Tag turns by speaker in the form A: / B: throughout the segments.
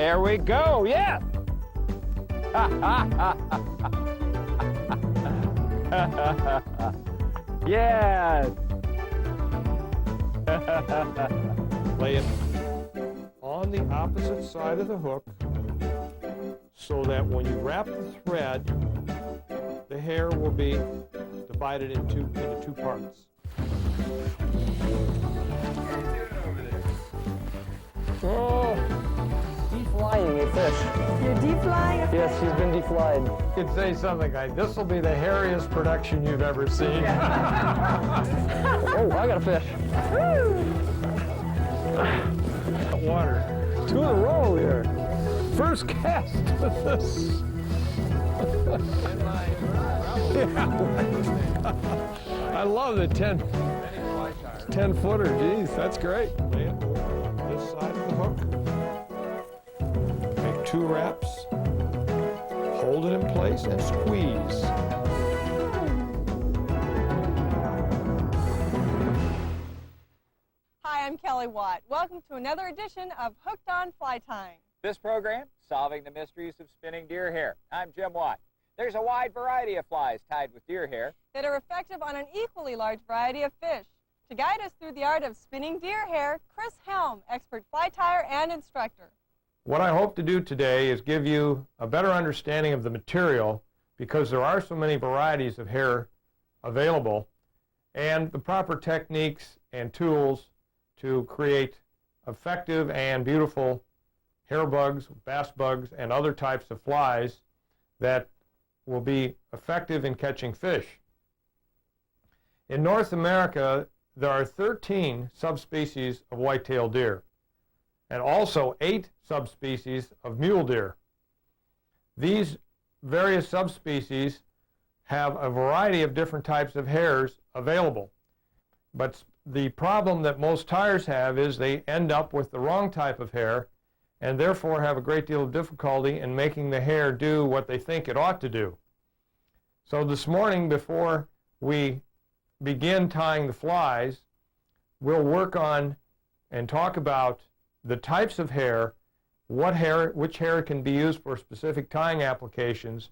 A: There we go, yeah! Yes!
B: Lay it on the opposite side of the hook so that when you wrap the thread, the hair will be divided into two parts.
A: Oh, deflying a fish.
C: You're deflying a fish?
A: Yes, she's been deflied.
B: You could say something like, this will be the hairiest production you've ever seen.
A: Oh, I got a fish.
B: Water.
A: 2 in a row here.
B: First cast with this. Yeah. I love the 10-footer. Geez, that's great. Lay it this side of the hook. Make 2 wraps. Hold it in place and squeeze.
C: Hi, I'm Kelly Watt. Welcome to another edition of Hooked on Fly Tying.
D: This program, solving the mysteries of spinning deer hair. I'm Jim Watt. There's a wide variety of flies tied with deer hair
C: that are effective on an equally large variety of fish. To guide us through the art of spinning deer hair, Chris Helm, expert fly tyer and instructor.
B: What I hope to do today is give you a better understanding of the material, because there are so many varieties of hair available, and the proper techniques and tools to create effective and beautiful hair bugs, bass bugs, and other types of flies that will be effective in catching fish. In North America, there are 13 subspecies of white-tailed deer, and also 8 subspecies of mule deer. These various subspecies have a variety of different types of hairs available, but the problem that most tyers have is they end up with the wrong type of hair and therefore have a great deal of difficulty in making the hair do what they think it ought to do. So this morning, before we begin tying the flies, we'll work on and talk about the types of hair, which hair can be used for specific tying applications,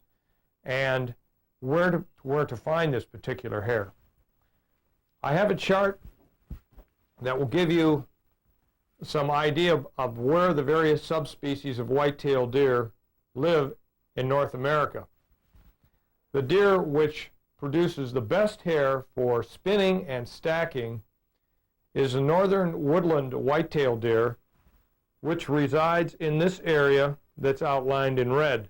B: and where to find this particular hair. I have a chart that will give you some idea of where the various subspecies of white-tailed deer live in North America. The deer which produces the best hair for spinning and stacking is the northern woodland white-tailed deer, which resides in this area that's outlined in red.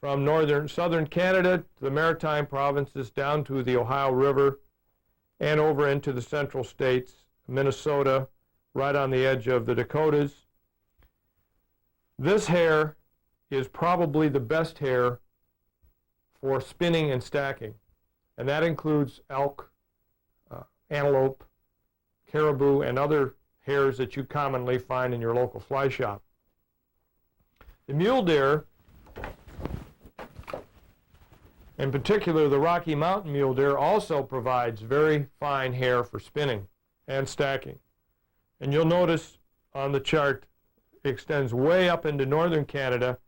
B: From southern Canada to the Maritime provinces down to the Ohio River and over into the central states, Minnesota, right on the edge of the Dakotas. This hair is probably the best hair for spinning and stacking, and that includes elk, antelope, caribou, and other hairs that you commonly find in your local fly shop. The mule deer, in particular the Rocky Mountain mule deer, also provides very fine hair for spinning and stacking. And you'll notice on the chart it extends way up into northern Canada,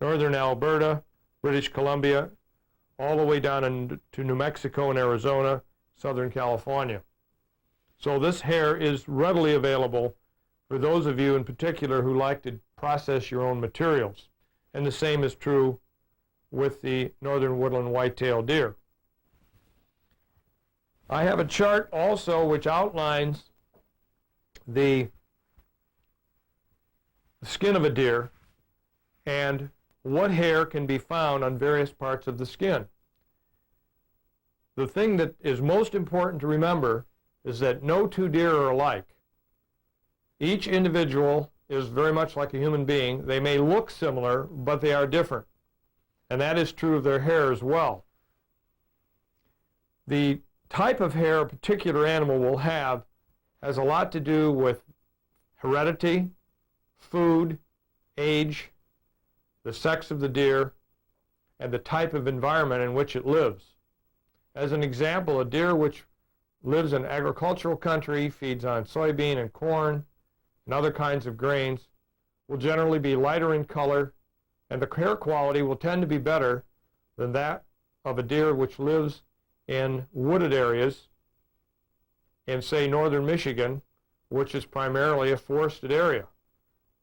B: northern Alberta, British Columbia, all the way down into New Mexico and Arizona, southern California. So this hair is readily available for those of you in particular who like to process your own materials. And the same is true with the northern woodland white-tailed deer. I have a chart also which outlines the skin of a deer and what hair can be found on various parts of the skin. The thing that is most important to remember is that no 2 deer are alike. Each individual is very much like a human being. They may look similar, but they are different. And that is true of their hair as well. The type of hair a particular animal will have has a lot to do with heredity, food, age, the sex of the deer, and the type of environment in which it lives. As an example, a deer which lives in agricultural country, feeds on soybean and corn and other kinds of grains, will generally be lighter in color, and the hair quality will tend to be better than that of a deer which lives in wooded areas in, say, northern Michigan, which is primarily a forested area.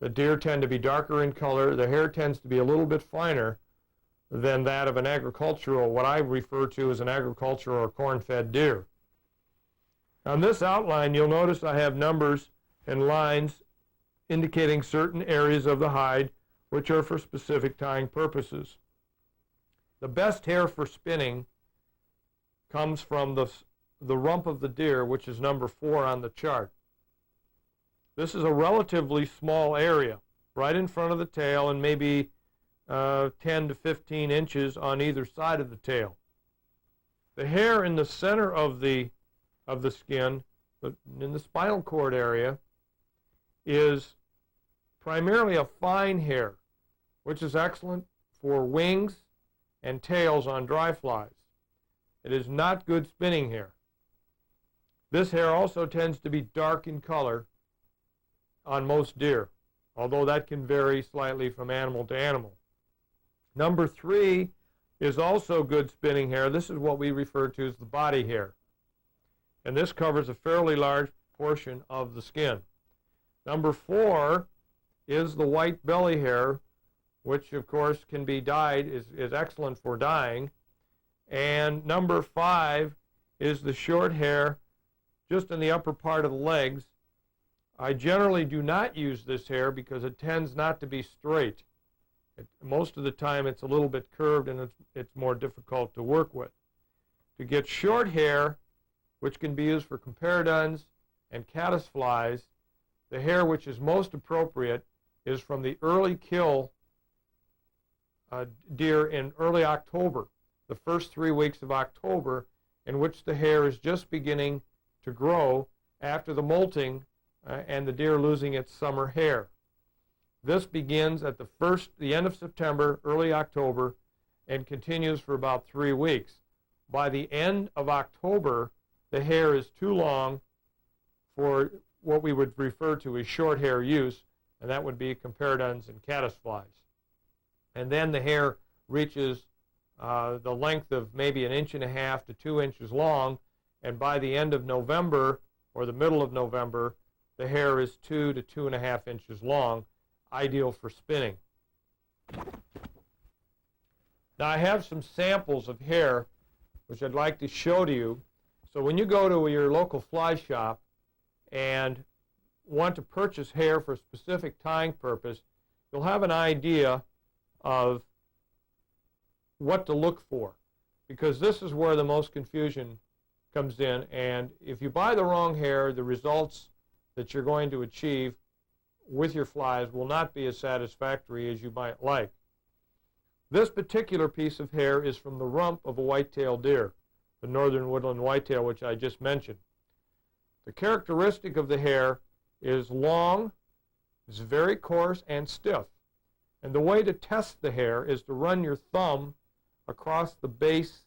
B: The deer tend to be darker in color. The hair tends to be a little bit finer than that of an agricultural, what I refer to as an agricultural or corn-fed deer. On this outline, you'll notice I have numbers and lines indicating certain areas of the hide which are for specific tying purposes. The best hair for spinning comes from the rump of the deer, which is number 4 on the chart. This is a relatively small area, right in front of the tail and maybe 10 to 15 inches on either side of the tail. The hair in the center of the skin, in the spinal cord area, is primarily a fine hair, which is excellent for wings and tails on dry flies. It is not good spinning hair. This hair also tends to be dark in color on most deer, although that can vary slightly from animal to animal. Number 3 is also good spinning hair. This is what we refer to as the body hair, and this covers a fairly large portion of the skin. Number 4 is the white belly hair, which of course can be dyed, is excellent for dyeing. And number 5 is the short hair just in the upper part of the legs. I generally do not use this hair because it tends not to be straight. Most of the time it's a little bit curved and it's more difficult to work with. To get short hair, which can be used for comparidons and caddisflies, the hair which is most appropriate is from the early kill deer in early October, the first 3 weeks of October, in which the hair is just beginning to grow after the molting and the deer losing its summer hair. This begins at the end of September, early October, and continues for about 3 weeks. By the end of October, the hair is too long for what we would refer to as short hair use, and that would be comparidons and caddisflies. And then the hair reaches the length of maybe 1.5 inches to 2 inches long, and by the end of November or the middle of November, the hair is 2 to 2.5 inches long, ideal for spinning. Now I have some samples of hair which I'd like to show to you. So when you go to your local fly shop and want to purchase hair for a specific tying purpose, you'll have an idea of what to look for, because this is where the most confusion comes in, and if you buy the wrong hair, the results that you're going to achieve with your flies will not be as satisfactory as you might like. This particular piece of hair is from the rump of a white-tailed deer, the northern woodland whitetail, which I just mentioned. The characteristic of the hair is long, it's very coarse and stiff. And the way to test the hair is to run your thumb across the base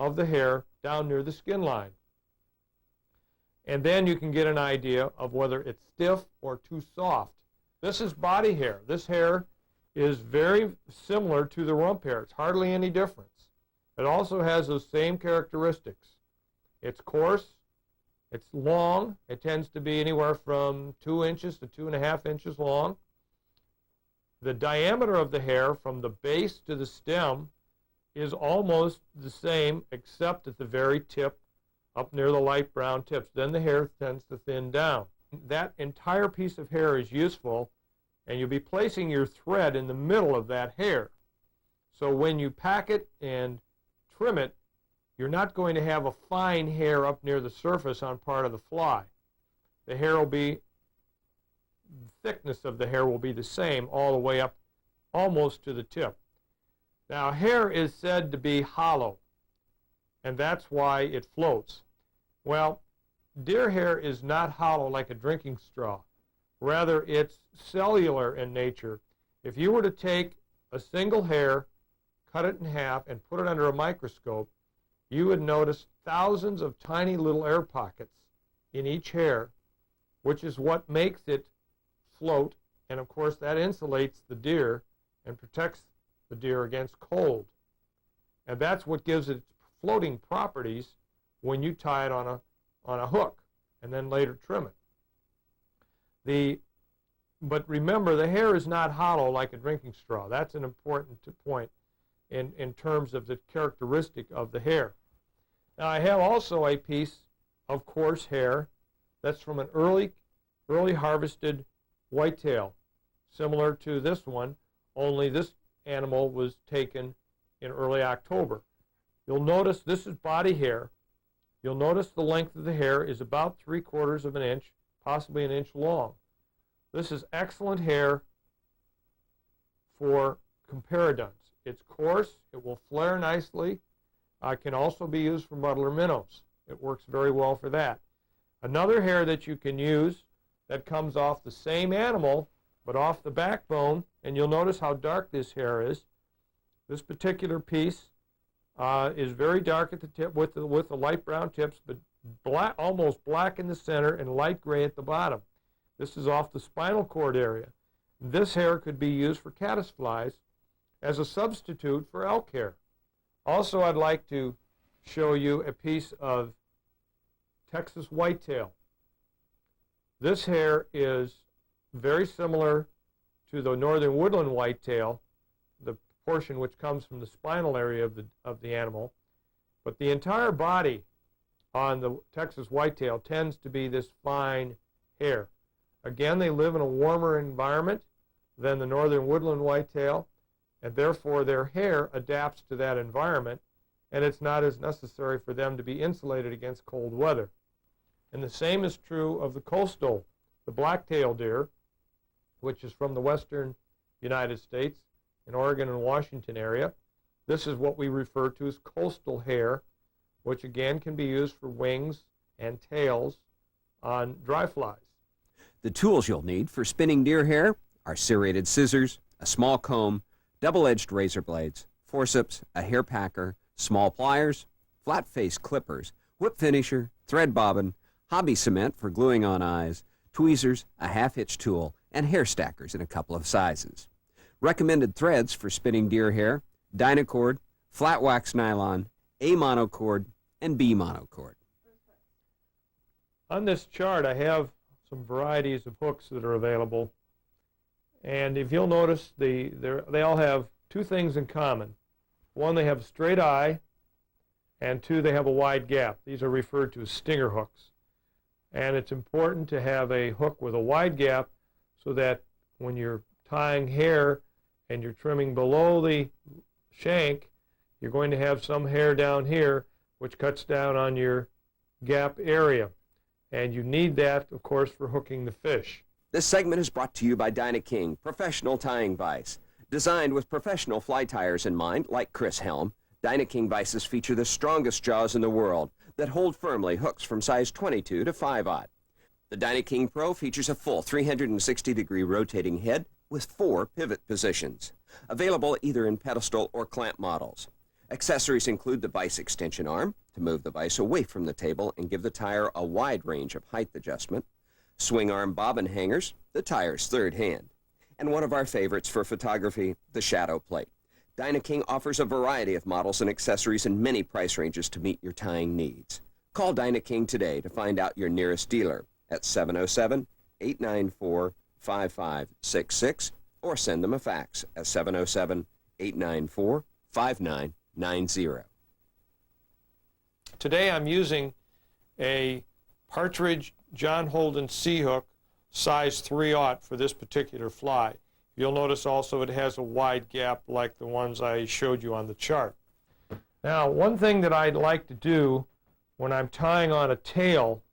B: of the hair down near the skin line. And then you can get an idea of whether it's stiff or too soft. This is body hair. This hair is very similar to the rump hair. It's hardly any difference. It also has those same characteristics. It's coarse, it's long. It tends to be anywhere from 2 inches to 2.5 inches long. The diameter of the hair from the base to the stem is almost the same, except at the very tip, up near the light brown tips. Then the hair tends to thin down. That entire piece of hair is useful, and you'll be placing your thread in the middle of that hair. So when you pack it and trim it, you're not going to have a fine hair up near the surface on part of the fly. The thickness of the hair will be the same all the way up almost to the tip. Now, hair is said to be hollow, and that's why it floats. Well, deer hair is not hollow like a drinking straw. Rather, it's cellular in nature. If you were to take a single hair, cut it in half, and put it under a microscope, you would notice thousands of tiny little air pockets in each hair, which is what makes it float And of course that insulates the deer and protects the deer against cold. And that's what gives it its floating properties when you tie it on a hook and then later trim it. But remember, the hair is not hollow like a drinking straw. That's an important point in terms of the characteristic of the hair. Now I have also a piece of coarse hair that's from an early harvested whitetail, similar to this one, only this animal was taken in early October. You'll notice this is body hair. You'll notice the length of the hair is about 3/4 of an inch, possibly an inch long. This is excellent hair for comparadons. It's coarse, it will flare nicely. It can also be used for muddler minnows. It works very well for that. Another hair that you can use that comes off the same animal but off the backbone, and you'll notice how dark this hair is. This particular piece is very dark at the tip with the light brown tips, but black, almost black in the center and light gray at the bottom. This is off the spinal cord area. This hair could be used for caddisflies as a substitute for elk hair. Also, I'd like to show you a piece of Texas whitetail. This hair is very similar to the northern woodland whitetail, the portion which comes from the spinal area of the animal, but the entire body on the Texas whitetail tends to be this fine hair. Again, they live in a warmer environment than the northern woodland whitetail, and therefore their hair adapts to that environment, and it's not as necessary for them to be insulated against cold weather. And the same is true of the coastal, the black-tailed deer, which is from the western United States, in Oregon and Washington area. This is what we refer to as coastal hair, which again can be used for wings and tails on dry flies.
E: The tools you'll need for spinning deer hair are serrated scissors, a small comb, double-edged razor blades, forceps, a hair packer, small pliers, flat-face clippers, whip finisher, thread bobbin, hobby cement for gluing on eyes, tweezers, a half-hitch tool, and hair stackers in a couple of sizes. Recommended threads for spinning deer hair: Dynacord, flat wax nylon, A monocord, and B monocord.
B: On this chart, I have some varieties of hooks that are available. And if you'll notice, they all have two things in common. One, they have a straight eye, and two, they have a wide gap. These are referred to as stinger hooks. And it's important to have a hook with a wide gap so that when you're tying hair and you're trimming below the shank, you're going to have some hair down here which cuts down on your gap area. And you need that, of course, for hooking the fish.
E: This segment is brought to you by Dynaking Professional Tying Vise. Designed with professional fly tyers in mind, like Chris Helm, Dynaking vices feature the strongest jaws in the world that hold firmly hooks from size 22 to 5/0. The Dynaking Pro features a full 360-degree rotating head with 4 pivot positions, available either in pedestal or clamp models. Accessories include the vise extension arm to move the vise away from the table and give the tyer a wide range of height adjustment, swing arm bobbin hangers, the tyer's third hand, and one of our favorites for photography, the shadow plate. Dynaking offers a variety of models and accessories in many price ranges to meet your tying needs. Call Dynaking today to find out your nearest dealer at 707-894-5566 or send them a fax at 707-894-5990.
B: Today I'm using a Partridge John Holden Sea Hook size 3/0 for this particular fly. You'll notice also it has a wide gap like the ones I showed you on the chart. Now, one thing that I'd like to do when I'm tying on a tail,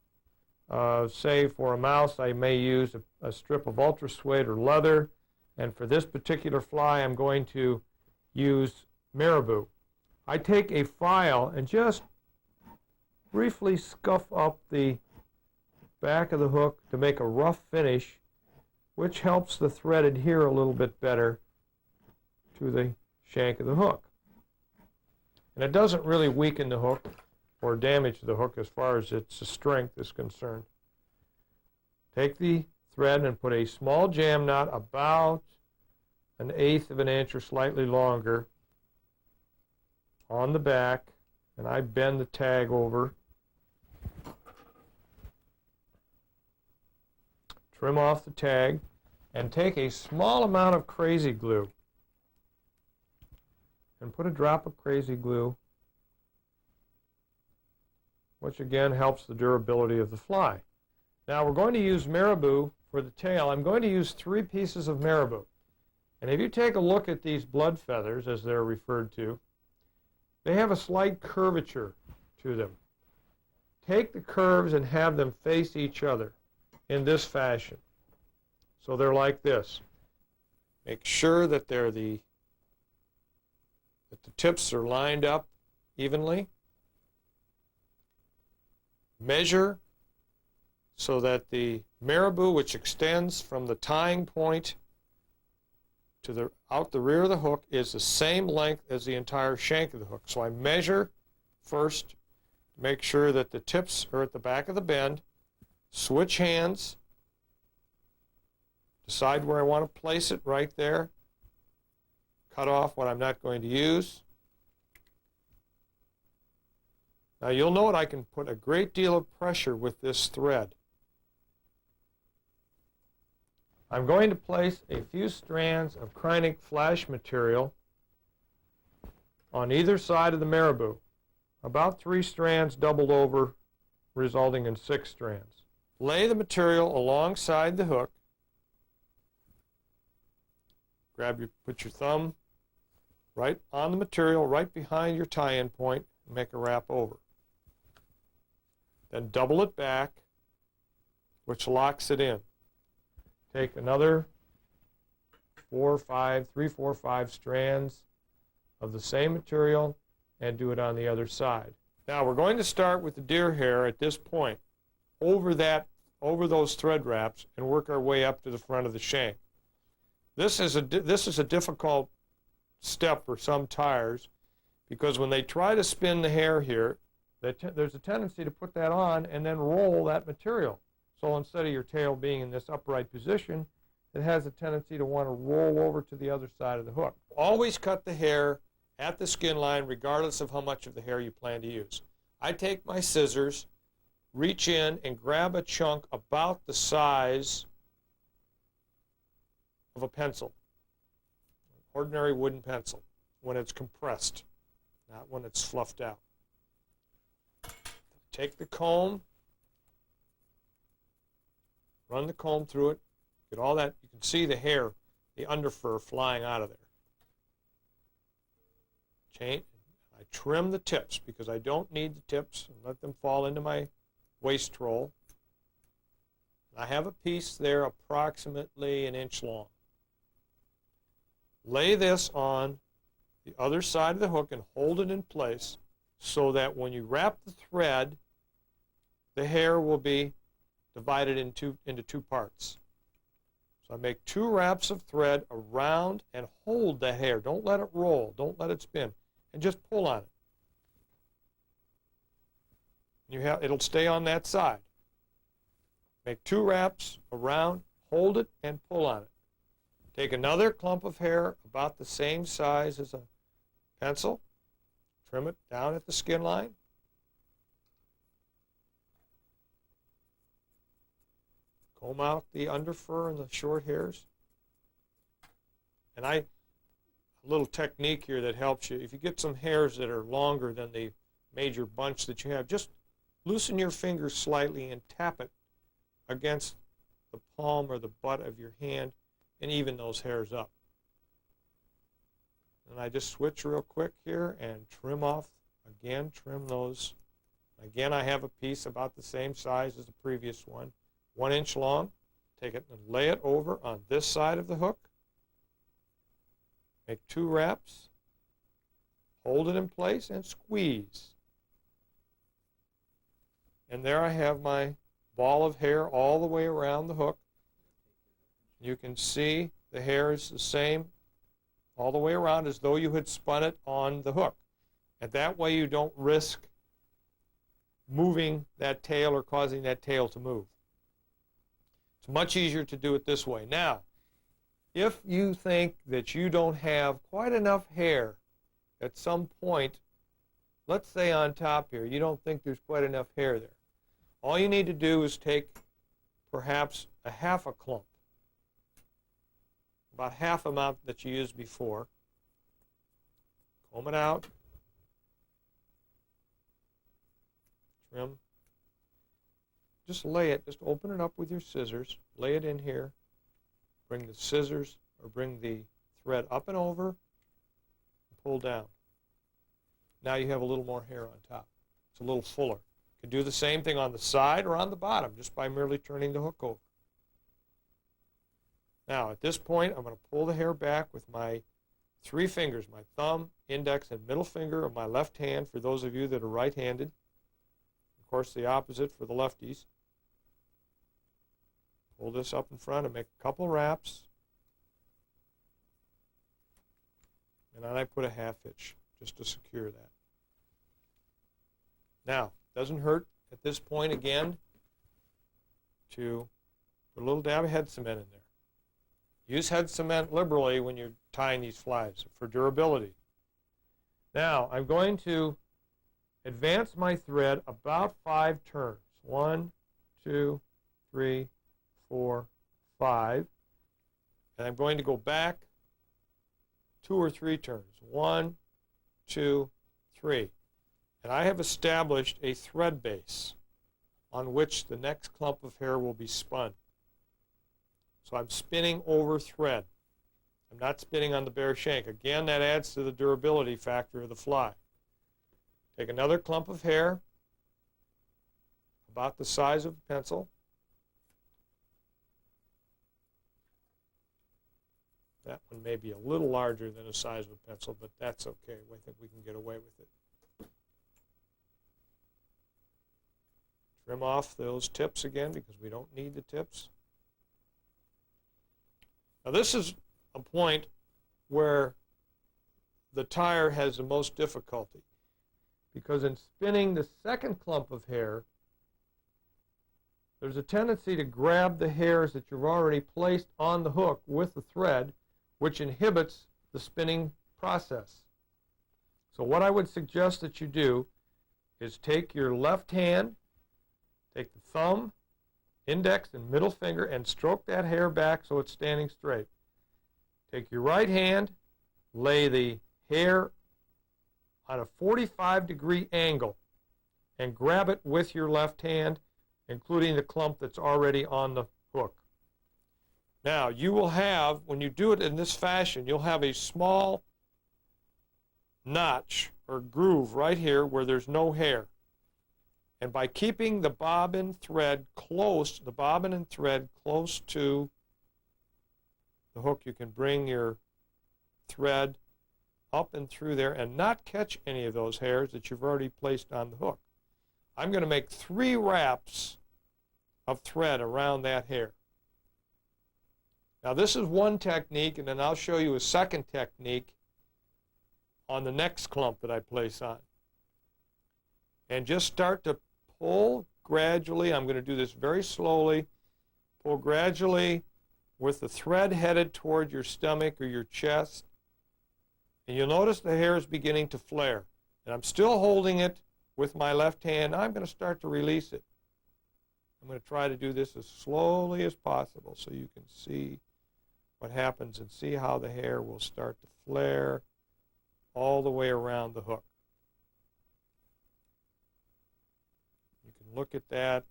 B: say for a mouse, I may use a strip of ultra suede or leather, and for this particular fly I'm going to use marabou. I take a file and just briefly scuff up the back of the hook to make a rough finish, which helps the thread adhere a little bit better to the shank of the hook. And it doesn't really weaken the hook or damage the hook as far as its strength is concerned. Take the thread and put a small jam knot about 1/8 of an inch or slightly longer on the back, and I bend the tag over. Trim off the tag and take a small amount of crazy glue and put a drop of crazy glue, which again helps the durability of the fly. Now we're going to use marabou for the tail. I'm going to use 3 pieces of marabou. And if you take a look at these blood feathers, as they're referred to, they have a slight curvature to them. Take the curves and have them face each other in this fashion. So they're like this. Make sure that the tips are lined up evenly. Measure so that the marabou, which extends from the tying point to out the rear of the hook, is the same length as the entire shank of the hook. So I measure first, make sure that the tips are at the back of the bend, switch hands, decide where I want to place it right there, cut off what I'm not going to use. Now you'll note I can put a great deal of pressure with this thread. I'm going to place a few strands of Krynic flash material on either side of the marabou, about 3 strands doubled over, resulting in 6 strands. Lay the material alongside the hook. Put your thumb right on the material, right behind your tie-in point, and make a wrap over. Then double it back, which locks it in. Take another 3, 4, 5 strands of the same material and do it on the other side. Now we're going to start with the deer hair at this point, over those thread wraps, and work our way up to the front of the shank. This is a difficult step for some tyers, because when they try to spin the hair here, there's a tendency to put that on and then roll that material. So instead of your tail being in this upright position, it has a tendency to want to roll over to the other side of the hook. Always cut the hair at the skin line, regardless of how much of the hair you plan to use. I take my scissors, reach in and grab a chunk about the size of a pencil, ordinary wooden pencil, when it's compressed, not when it's fluffed out. Take the comb, run the comb through it, get all that. You can see the hair, the underfur flying out of there. I trim the tips because I don't need the tips, and let them fall into my waist roll. I have a piece there approximately 1 inch long. Lay this on the other side of the hook and hold it in place so that when you wrap the thread, the hair will be divided into 2 parts. So I make 2 wraps of thread around and hold the hair. Don't let it roll. Don't let it spin. And just pull on it. It'll stay on that side. Make 2 wraps around, hold it, and pull on it. Take another clump of hair about the same size as a pencil. Trim it down at the skin line. Comb out the underfur and the short hairs. And a little technique here that helps you. If you get some hairs that are longer than the major bunch that you have, just loosen your fingers slightly and tap it against the palm or the butt of your hand and even those hairs up. And I just switch real quick here and trim off. Again, trim those. Again, I have a piece about the same size as the previous one, 1 inch long. Take it and lay it over on this side of the hook. Make 2 wraps. Hold it in place and squeeze. And there I have my ball of hair all the way around the hook. You can see the hair is the same all the way around as though you had spun it on the hook. And that way you don't risk moving that tail or causing that tail to move. It's much easier to do it this way. Now, if you think that you don't have quite enough hair at some point, let's say on top here, you don't think there's quite enough hair there, all you need to do is take perhaps a half a clump, about half amount that you used before, comb it out, trim, just lay it, just open it up with your scissors, lay it in here, bring the scissors or bring the thread up and over, and pull down. Now you have a little more hair on top. It's a little fuller. You can do the same thing on the side or on the bottom just by merely turning the hook over. Now at this point I'm going to pull the hair back with my 3 fingers, my thumb, index, and middle finger of my left hand for those of you that are right-handed. Of course the opposite for the lefties. Pull this up in front and make a couple wraps. And then I put a half hitch just to secure that. Now, doesn't hurt at this point again to put a little dab of head cement in there. Use head cement liberally when you're tying these flies for durability. Now, I'm going to advance my thread about 5 turns. 1, 2, 3, 4, 5. And I'm going to go back 2 or 3 turns. 1, 2, 3. And I have established a thread base on which the next clump of hair will be spun. So I'm spinning over thread. I'm not spinning on the bare shank. Again, that adds to the durability factor of the fly. Take another clump of hair, about the size of a pencil. That one may be a little larger than the size of a pencil, but that's okay. I think we can get away with it. Trim off those tips again because we don't need the tips. Now this is a point where the tire has the most difficulty, because in spinning the second clump of hair, there's a tendency to grab the hairs that you've already placed on the hook with the thread, which inhibits the spinning process. So what I would suggest that you do is take your left hand, take the thumb, index, and middle finger and stroke that hair back so it's standing straight. Take your right hand, lay the hair on a 45-degree angle and grab it with your left hand, including the clump that's already on the hook. Now, you will have, when you do it in this fashion, you'll have a small notch or groove right here where there's no hair. And by keeping the bobbin thread close, the bobbin and thread close to the hook, you can bring your thread up and through there and not catch any of those hairs that you've already placed on the hook. I'm going to make 3 wraps of thread around that hair. Now this is one technique, and then I'll show you a second technique on the next clump that I place on. And just start to pull gradually. I'm going to do this very slowly. Pull gradually with the thread headed toward your stomach or your chest. And you'll notice the hair is beginning to flare. And I'm still holding it with my left hand. I'm going to start to release it. I'm going to try to do this as slowly as possible so you can see what happens and see how the hair will start to flare all the way around the hook. You can look at that.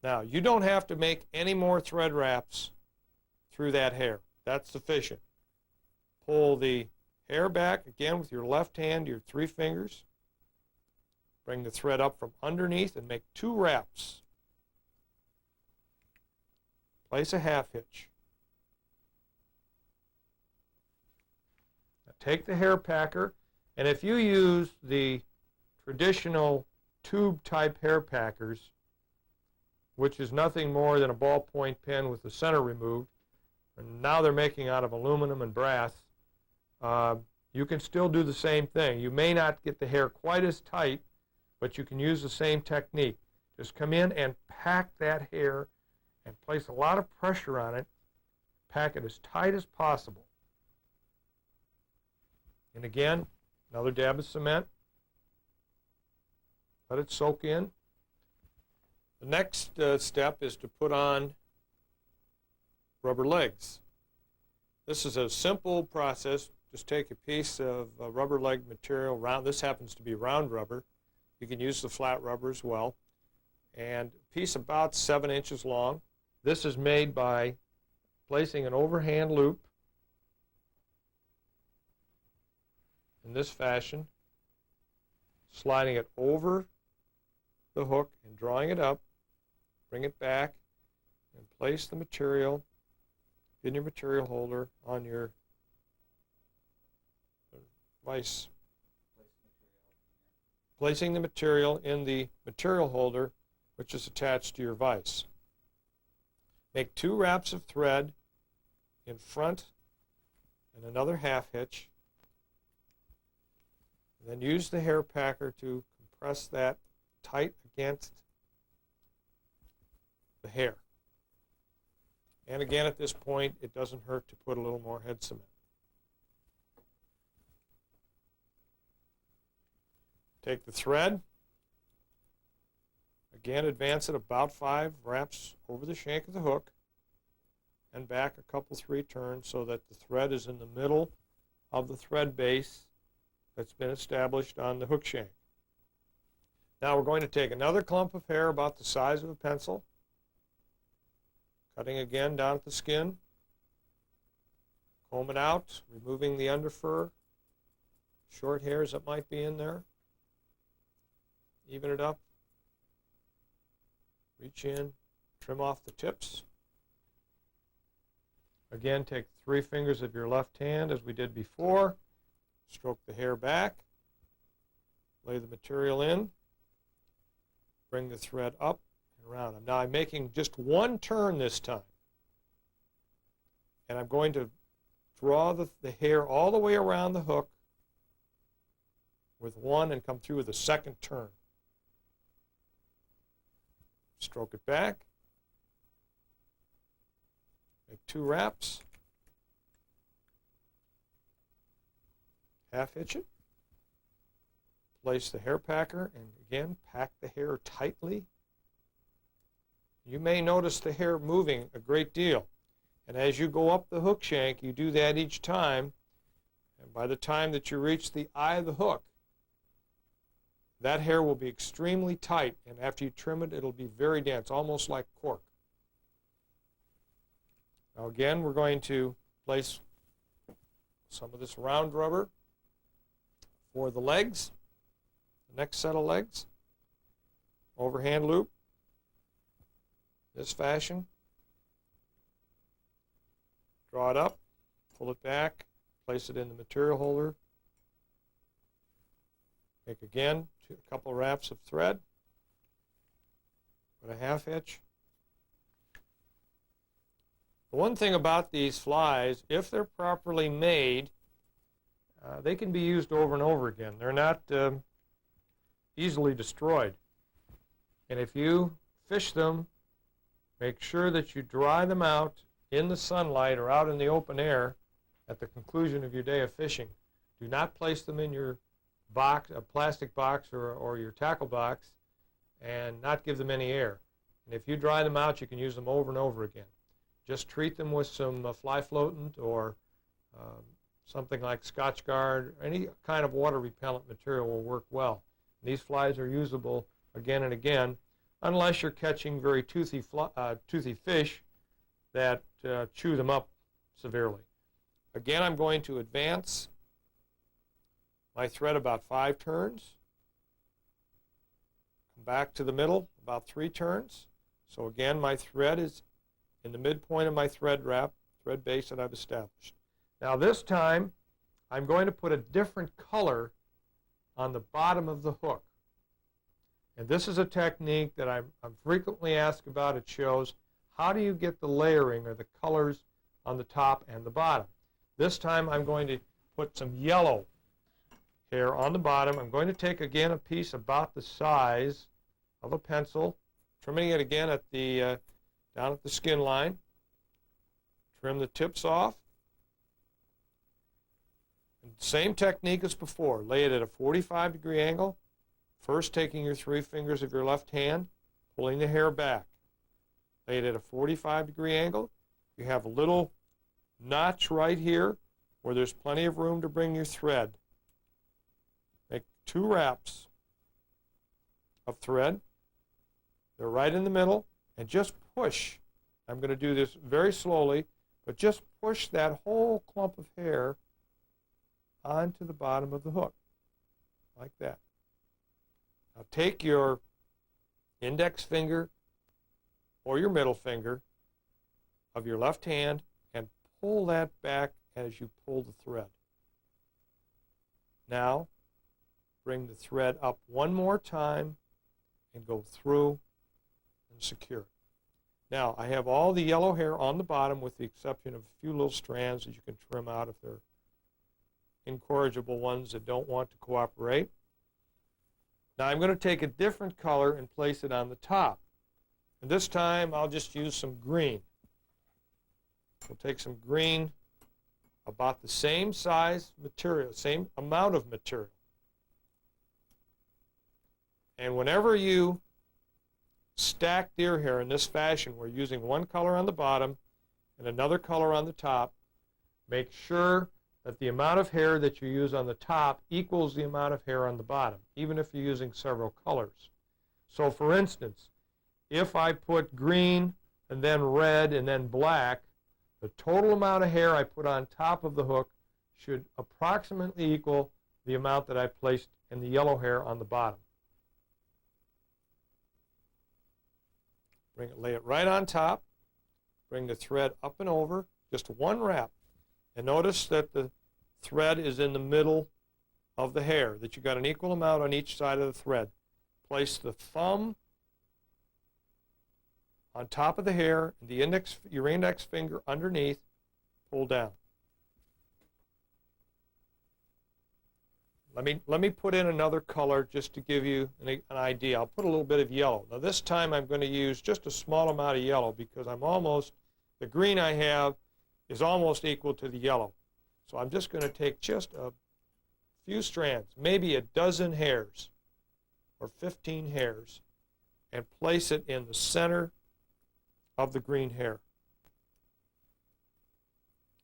B: Now, you don't have to make any more thread wraps through that hair. That's sufficient. Pull the hair back again with your left hand, your 3 fingers. Bring the thread up from underneath and make 2 wraps. Place a half hitch. Now take the hair packer, and if you use the traditional tube type hair packers, which is nothing more than a ballpoint pen with the center removed, and now they're making out of aluminum and brass, you can still do the same thing. You may not get the hair quite as tight, but you can use the same technique. Just come in and pack that hair and place a lot of pressure on it. Pack it as tight as possible. And again, another dab of cement. Let it soak in. The next step is to put on rubber legs. This is a simple process. Just take a piece of rubber leg material. This happens to be round rubber. You can use the flat rubber as well. And a piece about 7 inches long. This is made by placing an overhand loop in this fashion, sliding it over the hook and drawing it up, bring it back, and place the material in your material holder on your vise. Placing the material in the material holder, which is attached to your vise. Make 2 wraps of thread in front and another half hitch. And then use the hair packer to compress that tight against the hair. And again, at this point, it doesn't hurt to put a little more head cement. Take the thread. Again, advance it about 5 wraps over the shank of the hook and back a couple 3 turns so that the thread is in the middle of the thread base that's been established on the hook shank. Now we're going to take another clump of hair about the size of a pencil, cutting again down at the skin, comb it out, removing the underfur, short hairs that might be in there, even it up, reach in, trim off the tips. Again, take 3 fingers of your left hand as we did before, stroke the hair back, lay the material in, bring the thread up and around. Now I'm making just 1 turn this time. And I'm going to draw the hair all the way around the hook with 1 and come through with a 2nd turn. Stroke it back. Make 2 wraps. Half hitch it. Place the hair packer and again pack the hair tightly. You may notice the hair moving a great deal. And as you go up the hook shank, you do that each time. And by the time that you reach the eye of the hook, that hair will be extremely tight. And after you trim it, it'll be very dense, almost like cork. Now again, we're going to place some of this round rubber for the legs, the next set of legs. Overhand loop, this fashion. Draw it up, pull it back, place it in the material holder. Make again a couple wraps of thread, put a half hitch. The one thing about these flies, if they're properly made, they can be used over and over again. They're not easily destroyed. And if you fish them, make sure that you dry them out in the sunlight or out in the open air at the conclusion of your day of fishing. Do not place them in your box, a plastic box or your tackle box, and not give them any air. And if you dry them out, you can use them over and over again. Just treat them with some fly floatant or something like Scotch Guard. Any kind of water repellent material will work well. And these flies are usable again and again, unless you're catching very toothy fish that chew them up severely. Again, I'm going to advance my thread about 5 turns, come back to the middle about 3 turns. So again, my thread is in the midpoint of my thread base that I've established. Now this time, I'm going to put a different color on the bottom of the hook. And this is a technique that I'm frequently asked about. It shows how do you get the layering or the colors on the top and the bottom. This time I'm going to put some yellow hair on the bottom. I'm going to take again a piece about the size of a pencil trimming it again at the down at the skin line. Trim the tips off. And same technique as before. Lay it at a 45-degree angle. First taking your 3 fingers of your left hand, pulling the hair back. Lay it at a 45-degree angle. You have a little notch right here where there's plenty of room to bring your thread. Make 2 wraps of thread. They're right in the middle, and just push. I'm going to do this very slowly, but just push that whole clump of hair onto the bottom of the hook, like that. Now take your index finger or your middle finger of your left hand and pull that back as you pull the thread. Now, bring the thread up one more time and go through and secure it. Now, I have all the yellow hair on the bottom with the exception of a few little strands that you can trim out if they're incorrigible ones that don't want to cooperate. Now, I'm going to take a different color and place it on the top. And this time, I'll just use some green. We'll take some green, about the same size material, same amount of material. And whenever you stack deer hair in this fashion, we're using one color on the bottom and another color on the top. Make sure that the amount of hair that you use on the top equals the amount of hair on the bottom, even if you're using several colors. So for instance, if I put green and then red and then black, the total amount of hair I put on top of the hook should approximately equal the amount that I placed in the yellow hair on the bottom. Lay it right on top. Bring the thread up and over, just one wrap. And notice that the thread is in the middle of the hair, that you got an equal amount on each side of the thread. Place the thumb on top of the hair, and your index finger underneath, pull down. Let me put in another color just to give you an idea. I'll put a little bit of yellow. Now this time I'm going to use just a small amount of yellow because the green I have is almost equal to the yellow. So I'm just going to take just a few strands, maybe a dozen hairs or 15 hairs, and place it in the center of the green hair.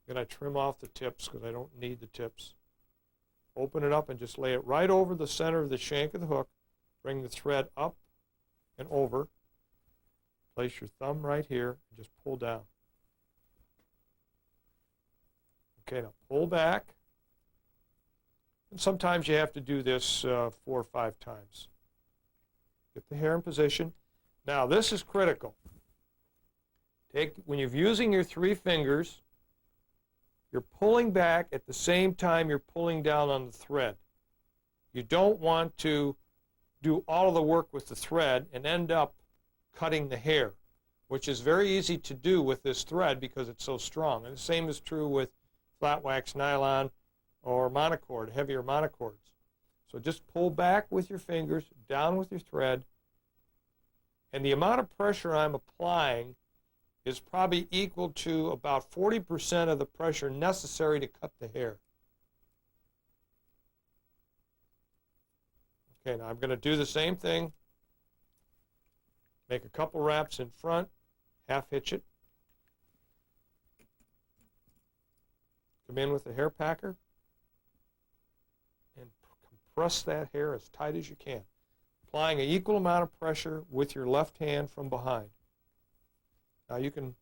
B: Then I trim off the tips because I don't need the tips. Open it up and just lay it right over the center of the shank of the hook. Bring the thread up and over. Place your thumb right here and just pull down. Okay, now pull back. And sometimes you have to do this 4 or 5 times. Get the hair in position. Now this is critical. When you're using your 3 fingers, you're pulling back at the same time you're pulling down on the thread. You don't want to do all of the work with the thread and end up cutting the hair, which is very easy to do with this thread because it's so strong. And the same is true with flat wax nylon or monocord, heavier monocords. So just pull back with your fingers, down with your thread, and the amount of pressure I'm applying is probably equal to about 40% of the pressure necessary to cut the hair. Okay, now I'm going to do the same thing. Make a couple wraps in front, half hitch it. Come in with the hair packer and compress that hair as tight as you can, applying an equal amount of pressure with your left hand from behind. Now you can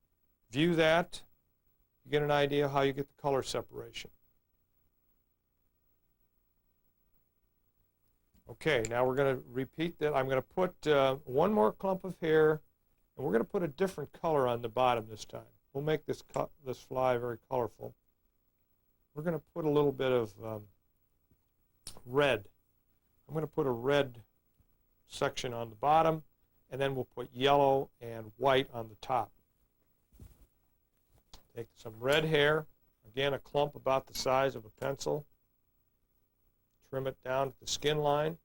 B: view that, you get an idea how you get the color separation. Okay, now we're going to repeat that. I'm going to put one more clump of hair, and we're going to put a different color on the bottom this time. We'll make this fly very colorful. We're going to put a little bit of red. I'm going to put a red section on the bottom, and then we'll put yellow and white on the top. Take some red hair, again a clump about the size of a pencil. Trim it down at the skin line.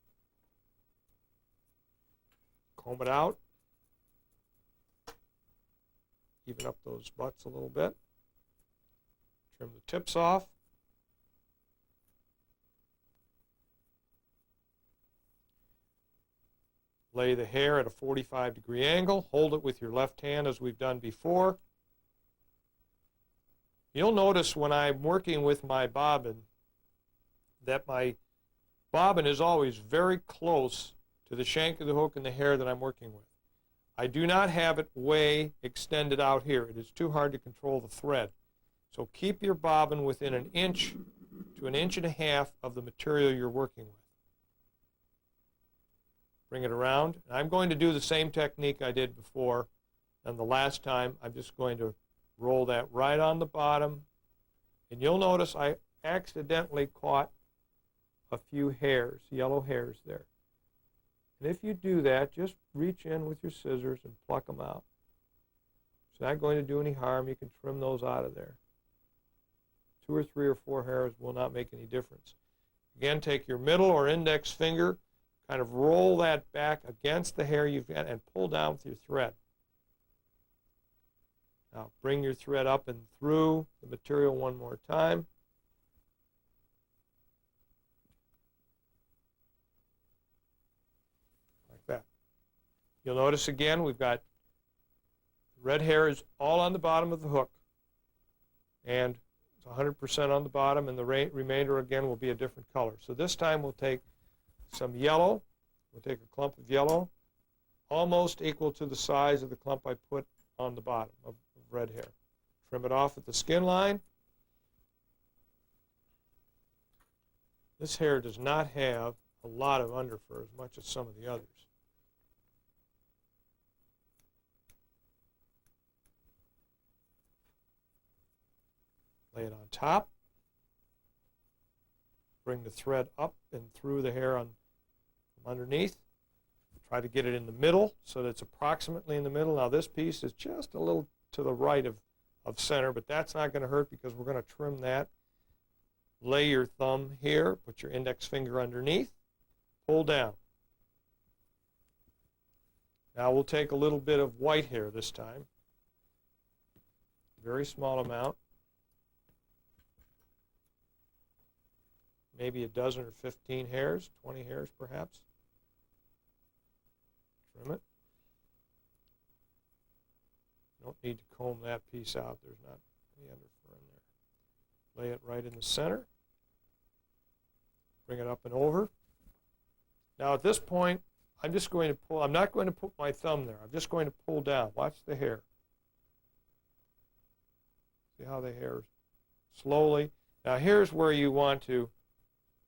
B: Comb it out. even up those butts a little bit. Trim the tips off. Lay the hair at a 45-degree angle. Hold it with your left hand as we've done before. You'll notice when I'm working with my bobbin that my bobbin is always very close to the shank of the hook and the hair that I'm working with. I do not have it way extended out here. It is too hard to control the thread. So keep your bobbin within an inch to an inch and a half of the material you're working with. Bring it around. And I'm going to do the same technique I did before and the last time. I'm just going to roll that right on the bottom. And you'll notice I accidentally caught a few hairs, yellow hairs there. And if you do that, just reach in with your scissors and pluck them out. It's not going to do any harm. You can trim those out of there. 2 or 3 or 4 hairs will not make any difference. Again, take your middle or index finger, kind of roll that back against the hair you've got and pull down with your thread. Now bring your thread up and through the material one more time. Like that. You'll notice again we've got red hair is all on the bottom of the hook, and it's 100% on the bottom, and the remainder again will be a different color. So this time we'll take some yellow. We'll take a clump of yellow, almost equal to the size of the clump I put on the bottom of red hair. Trim it off at the skin line. This hair does not have a lot of underfur as much as some of the others. Lay it on top. Bring the thread up and through the hair from underneath. Try to get it in the middle so that it's approximately in the middle. Now this piece is just a little to the right of center, but that's not going to hurt because we're going to trim that. Lay your thumb here, put your index finger underneath, pull down. Now we'll take a little bit of white hair this time. Very small amount. Maybe a dozen or 15 hairs, 20 hairs perhaps. Trim it. Don't need to comb that piece out. There's not any underfur in there. Lay it right in the center. Bring it up and over. Now at this point, I'm just going to pull. I'm not going to put my thumb there. I'm just going to pull down. Watch the hair. See how the hair slowly. Now here's where you want to,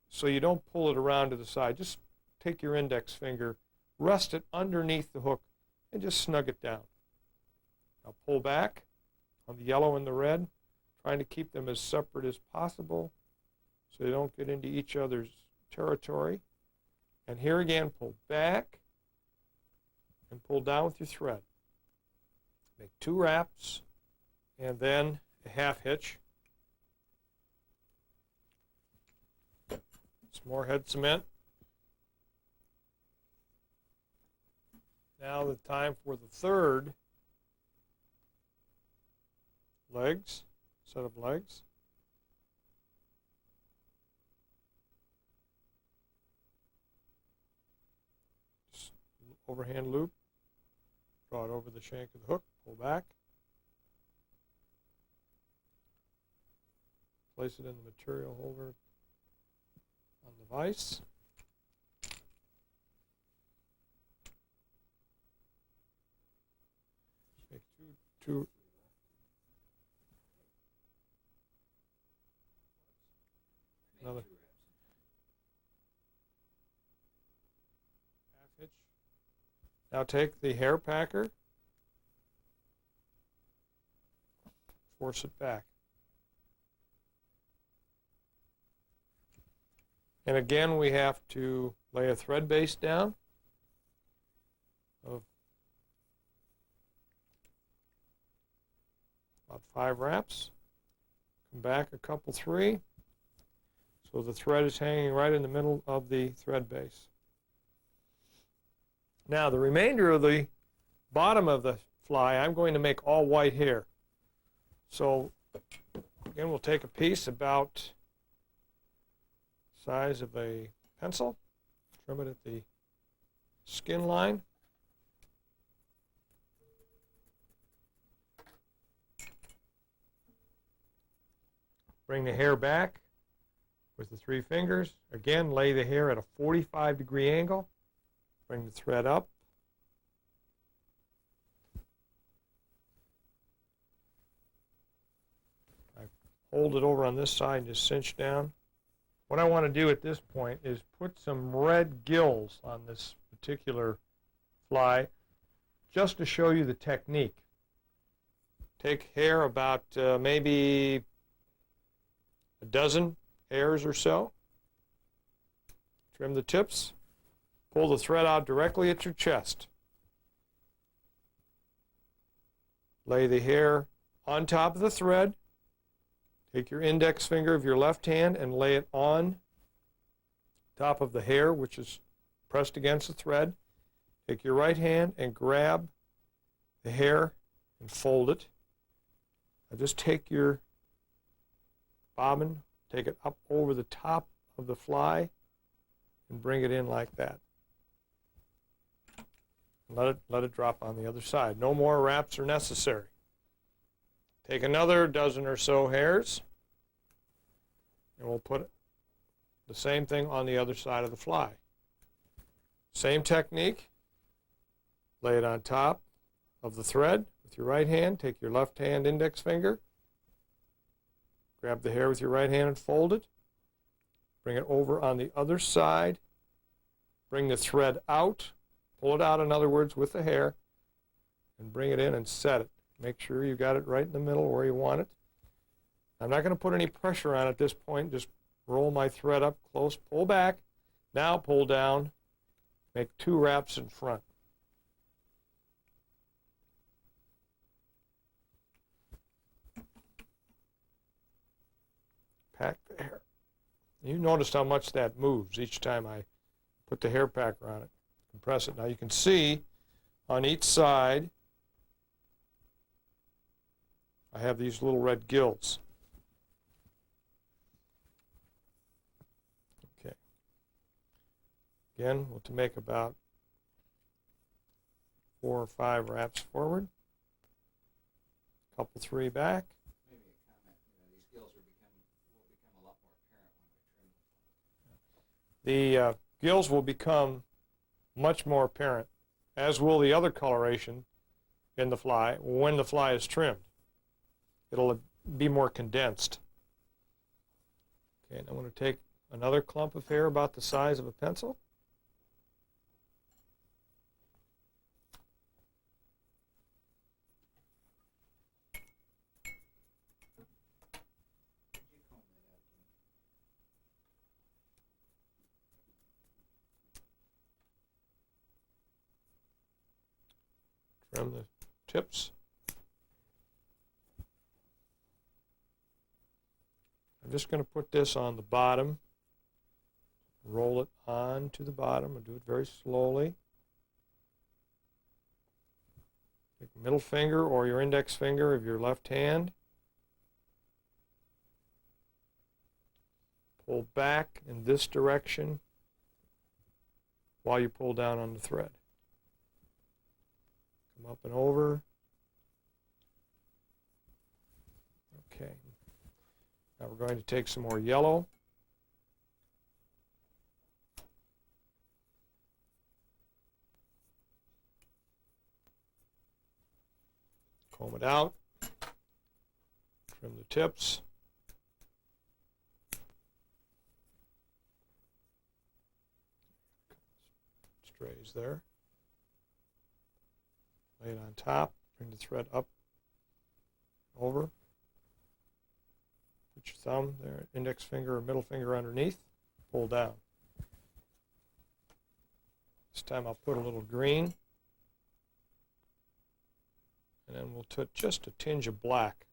B: so you don't pull it around to the side. Just take your index finger, rest it underneath the hook, and just snug it down. Now pull back on the yellow and the red, trying to keep them as separate as possible so they don't get into each other's territory. And here again, pull back and pull down with your thread. Make 2 wraps and then a half hitch. Some more head cement. Now the time for the third set of legs. Just overhand loop, draw it over the shank of the hook, pull back, place it in the material holder on the vise. Make two another half hitch. Now take the hair packer, force it back. And again, we have to lay a thread base down of about 5 wraps. Come back a couple, 3. So the thread is hanging right in the middle of the thread base. Now the remainder of the bottom of the fly, I'm going to make all white hair. So again, we'll take a piece about the size of a pencil, trim it at the skin line. Bring the hair back with the 3 fingers. Again, lay the hair at a 45-degree angle. Bring the thread up. I hold it over on this side and just cinch down. What I want to do at this point is put some red gills on this particular fly just to show you the technique. Take hair about maybe a dozen hairs or so. Trim the tips. Pull the thread out directly at your chest. Lay the hair on top of the thread. Take your index finger of your left hand and lay it on top of the hair, which is pressed against the thread. Take your right hand and grab the hair and fold it. Now just take your bobbin, take it up over the top of the fly and bring it in like that. Let it drop on the other side. No more wraps are necessary. Take another dozen or so hairs, and we'll put the same thing on the other side of the fly. Same technique. Lay it on top of the thread with your right hand. Take your left hand index finger. Grab the hair with your right hand and fold it. Bring it over on the other side. Bring the thread out. Pull it out, in other words, with the hair, and bring it in and set it. Make sure you got it right in the middle where you want it. I'm not going to put any pressure on at this point. Just roll my thread up close, pull back. Now pull down. Make 2 wraps in front. Pack the hair. You noticed how much that moves each time I put the hair packer on it. Compress it. Now you can see on each side I have these little red gills. Okay. Again, we'll to make about 4 or 5 wraps forward. Couple 3 back.
D: Maybe a comment, these gills will become a lot more apparent when we trim them.
B: The gills will become much more apparent, as will the other coloration in the fly when the fly is trimmed. It'll be more condensed. Okay, and I'm going to take another clump of hair about the size of a pencil. Trim the tips. I'm just going to put this on the bottom, roll it on to the bottom, and do it very slowly. Take the middle finger or your index finger of your left hand. Pull back in this direction while you pull down on the thread. Come up and over. Okay. Now we're going to take some more yellow. Comb it out. Trim the tips. Strays there. Lay it on top. Bring the thread up, over. Put your thumb there, index finger or middle finger underneath. Pull down. This time I'll put a little green. And then we'll put just a tinge of black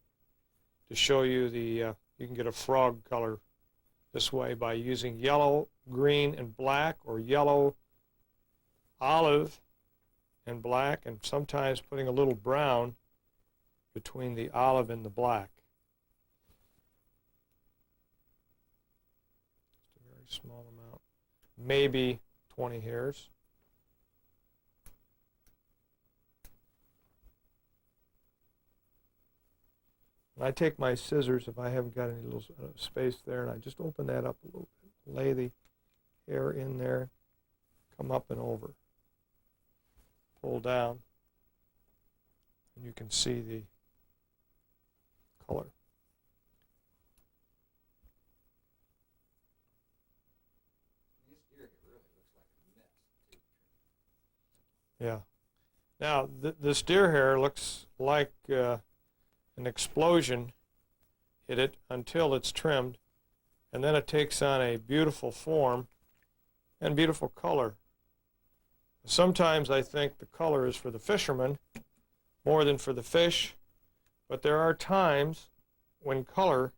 B: to show you the, you can get a frog color this way by using yellow, green, and black, or yellow, olive, and black, and sometimes putting a little brown between the olive and the black. Just a very small amount, maybe 20 hairs. And I take my scissors, if I haven't got any little space there, and I just open that up a little bit, lay the hair in there, come up and over, pull down, and you can see the color. Yeah. Now, this deer hair looks like an explosion hit it until it's trimmed, and then it takes on a beautiful form and beautiful color. Sometimes I think the color is for the fisherman more than for the fish, but there are times when color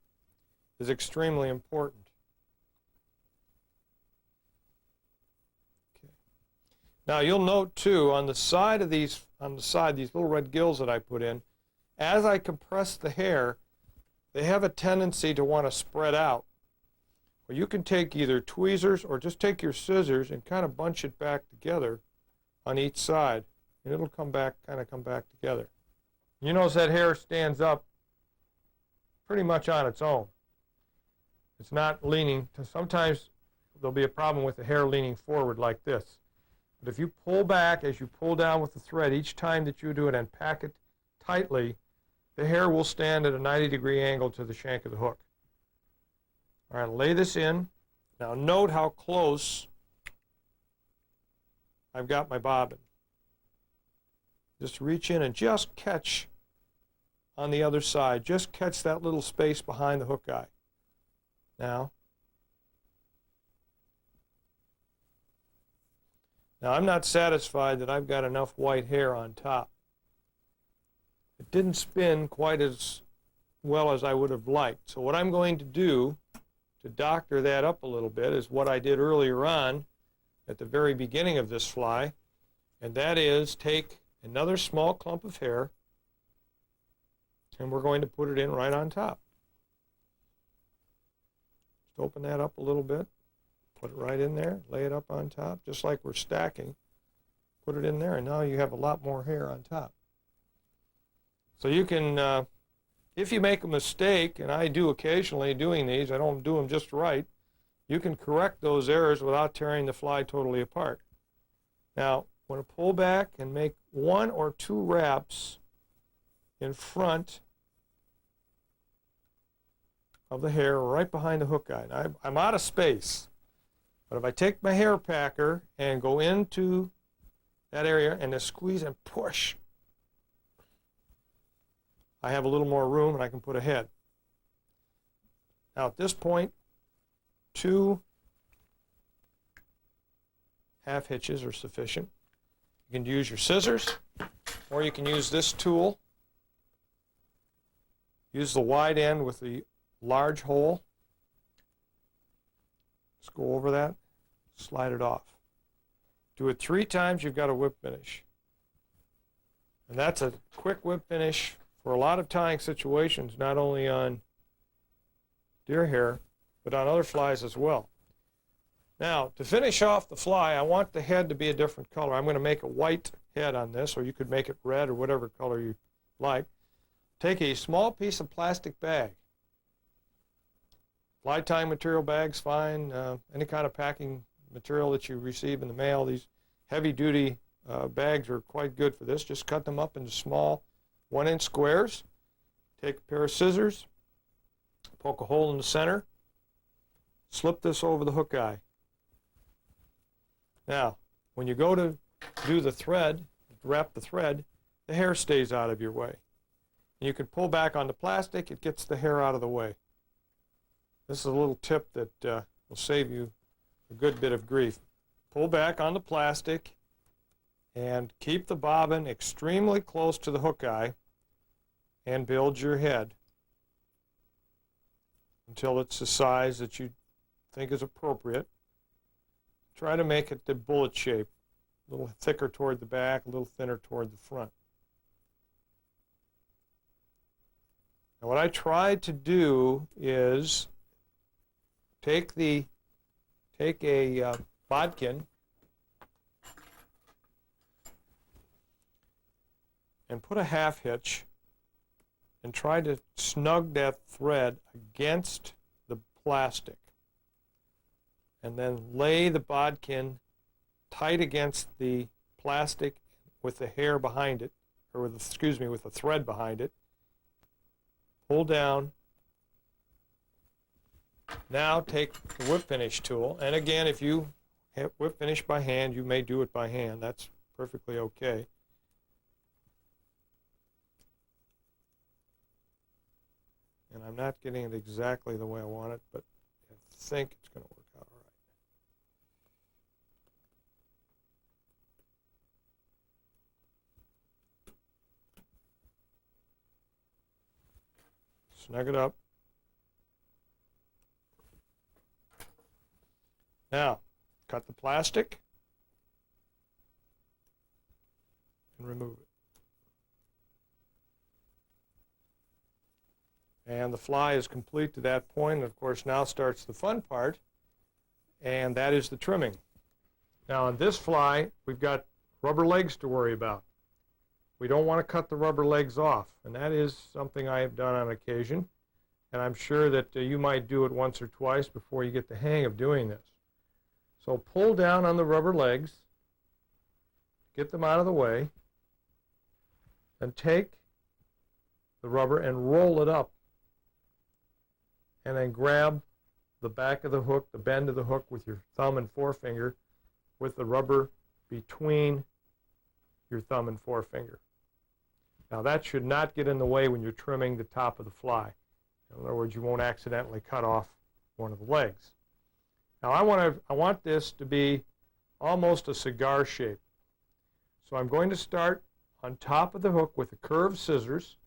B: is extremely important. Okay. Now you'll note too on the side of these, these little red gills that I put in, as I compress the hair, they have a tendency to want to spread out. Well, you can take either tweezers or just take your scissors and kind of bunch it back together on each side, and it'll come back, kind of come back together. You notice that hair stands up pretty much on its own. It's not leaning. Sometimes there'll be a problem with the hair leaning forward like this. But if you pull back as you pull down with the thread each time that you do it and pack it tightly, the hair will stand at a 90-degree angle to the shank of the hook. All right, lay this in. Now note how close I've got my bobbin. Just reach in and just catch on the other side. Just catch that little space behind the hook eye. Now I'm not satisfied that I've got enough white hair on top. It didn't spin quite as well as I would have liked. So what I'm going to do to doctor that up a little bit is what I did earlier on at the very beginning of this fly, and that is take another small clump of hair and we're going to put it in right on top. Just open that up a little bit, put it right in there, lay it up on top, just like we're stacking. Put it in there, and now you have a lot more hair on top. So you can, if you make a mistake, and I do occasionally doing these, I don't do them just right, you can correct those errors without tearing the fly totally apart. Now, I'm going to pull back and make 1 or 2 wraps in front of the hair right behind the hook eye. Now, I'm out of space, but if I take my hair packer and go into that area and just squeeze and push, I have a little more room and I can put a head. Now at this point, 2 half hitches are sufficient. You can use your scissors, or you can use this tool. Use the wide end with the large hole. Just go over that, slide it off. Do it 3 times, you've got a whip finish. And that's a quick whip finish for a lot of tying situations, not only on deer hair, but on other flies as well. Now, to finish off the fly, I want the head to be a different color. I'm going to make a white head on this, or you could make it red or whatever color you like. Take a small piece of plastic bag. Fly tying material bag's fine. Any kind of packing material that you receive in the mail, these heavy-duty bags are quite good for this. Just cut them up into small 1-inch squares. Take a pair of scissors, poke a hole in the center, slip this over the hook eye. Now, when you go to do the thread, wrap the thread, the hair stays out of your way. And you can pull back on the plastic, it gets the hair out of the way. This is a little tip that will save you a good bit of grief. Pull back on the plastic and keep the bobbin extremely close to the hook eye and build your head until it's the size that you think is appropriate. Try to make it the bullet shape A little thicker toward the back, a little thinner toward the front. Now what I tried to do is take a bodkin and put a half hitch and try to snug that thread against the plastic, and then lay the bodkin tight against the plastic with the hair behind it, or with the thread behind it. Pull down. Now take the whip finish tool, and again, if you have whip finish by hand, you may do it by hand. That's perfectly okay. And I'm not getting it exactly the way I want it, but I think it's going to work out all right. Snug it up. Now, cut the plastic and remove it. And the fly is complete to that point, and of course now starts the fun part, and that is the trimming. Now on this fly, we've got rubber legs to worry about. We don't want to cut the rubber legs off, and that is something I have done on occasion, and I'm sure that you might do it once or twice before you get the hang of doing this. So pull down on the rubber legs, get them out of the way, and take the rubber and roll it up, and then grab the back of the hook, the bend of the hook with your thumb and forefinger, with the rubber between your thumb and forefinger. Now that should not get in the way when you're trimming the top of the fly. In other words, you won't accidentally cut off one of the legs. Now I want this to be almost a cigar shape. So I'm going to start on top of the hook with the curved scissors.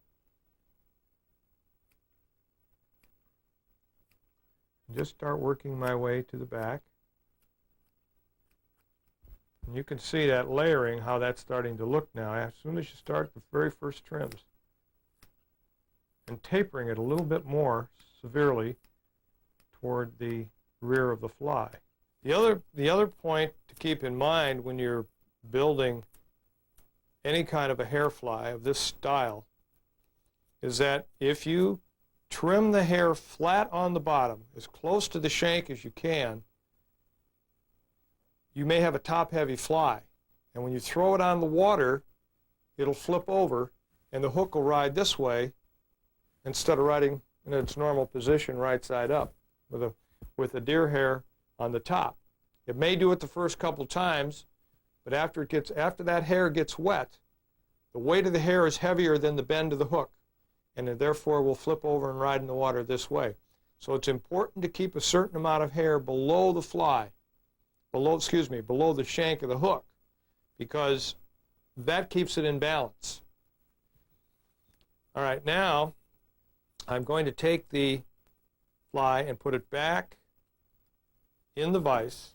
B: And just start working my way to the back. And you can see that layering, how that's starting to look now as soon as you start the very first trims. And tapering it a little bit more severely toward the rear of the fly. The other point to keep in mind when you're building any kind of a hair fly of this style is that if you trim the hair flat on the bottom, as close to the shank as you can, you may have a top-heavy fly. And when you throw it on the water, it'll flip over, and the hook will ride this way instead of riding in its normal position right side up with the deer hair on the top. It may do it the first couple times, but after that hair gets wet, the weight of the hair is heavier than the bend of the hook, and it therefore will flip over and ride in the water this way. So it's important to keep a certain amount of hair below the fly, below the shank of the hook, because that keeps it in balance. All right, now I'm going to take the fly and put it back in the vise.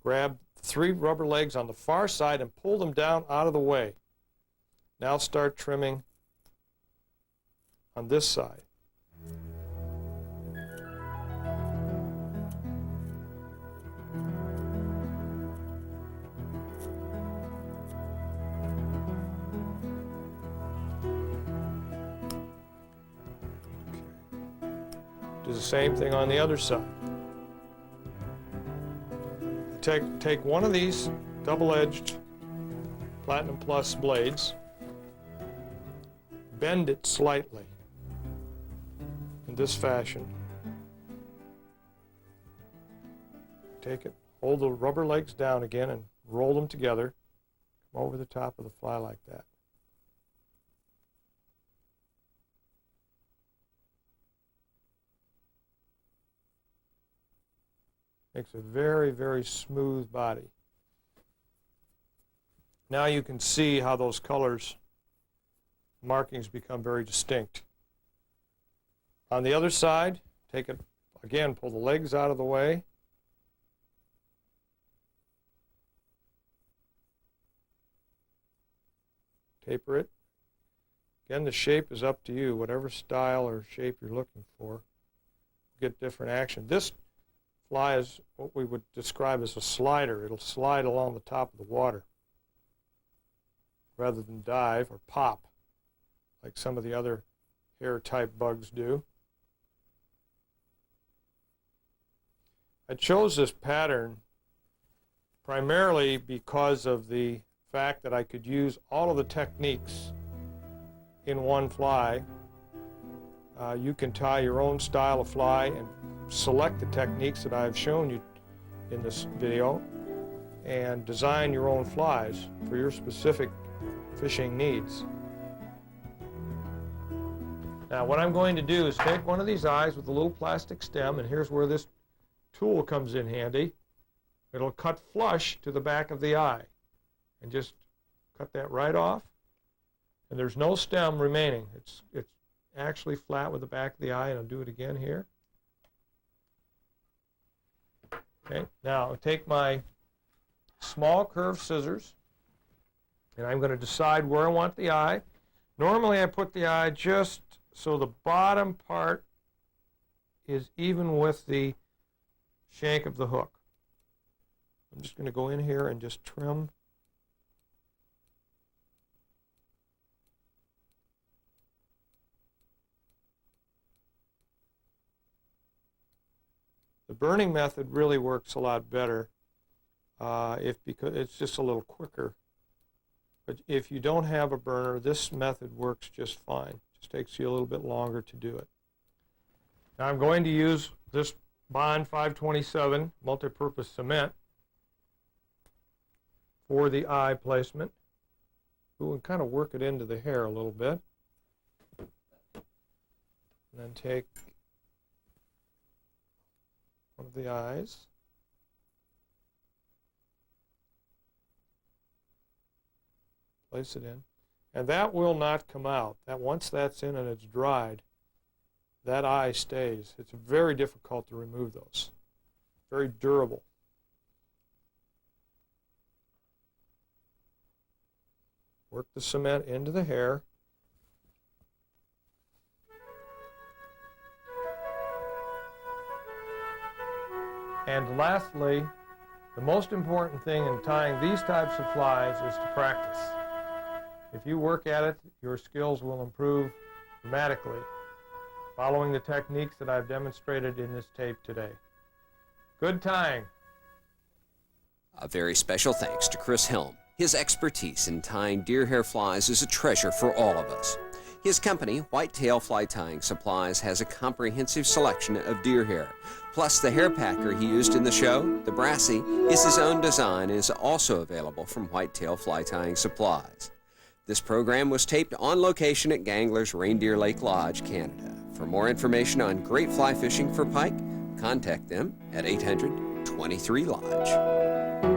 B: Grab 3 rubber legs on the far side and pull them down out of the way. Now start trimming on this side. Do the same thing on the other side. Take one of these double-edged Platinum Plus blades, bend it slightly in this fashion. Take it, hold the rubber legs down again and roll them together. Come over the top of the fly like that. Makes a very, very smooth body. Now you can see how those colors, markings become very distinct. On the other side, take it again, pull the legs out of the way. taper it. Again, the shape is up to you. Whatever style or shape you're looking for, get different action. This fly is what we would describe as a slider. It'll slide along the top of the water rather than dive or pop like some of the other hair-type bugs do. I chose this pattern primarily because of the fact that I could use all of the techniques in one fly. You can tie your own style of fly and select the techniques that I've shown you in this video and design your own flies for your specific fishing needs. Now what I'm going to do is take one of these eyes with a little plastic stem, and here's where this tool comes in handy. It'll cut flush to the back of the eye, and just cut that right off, and there's no stem remaining. It's actually flat with the back of the eye, and I'll do it again here. Okay, now I'll take my small curved scissors, and I'm going to decide where I want the eye. Normally I put the eye just so the bottom part is even with the shank of the hook. I'm just going to go in here and just trim. The burning method really works a lot better because it's just a little quicker. But if you don't have a burner, this method works just fine. It just takes you a little bit longer to do it. Now I'm going to use this Bond 527 multi-purpose cement for the eye placement. We'll kind of work it into the hair a little bit. And then take one of the eyes. Place it in. And that will not come out. That once that's in and it's dried, that eye stays. It's very difficult to remove those. Very durable. Work the cement into the hair. And lastly, the most important thing in tying these types of flies is to practice. If you work at it, your skills will improve dramatically, following the techniques that I've demonstrated in this tape today. Good tying.
E: A very special thanks to Chris Helm. His expertise in tying deer hair flies is a treasure for all of us. His company, Whitetail Fly Tying Supplies, has a comprehensive selection of deer hair. Plus, the hair packer he used in the show, the Brassy, is his own design and is also available from Whitetail Fly Tying Supplies. This program was taped on location at Gangler's Reindeer Lake Lodge, Canada. For more information on great fly fishing for pike, contact them at 800-23-LODGE.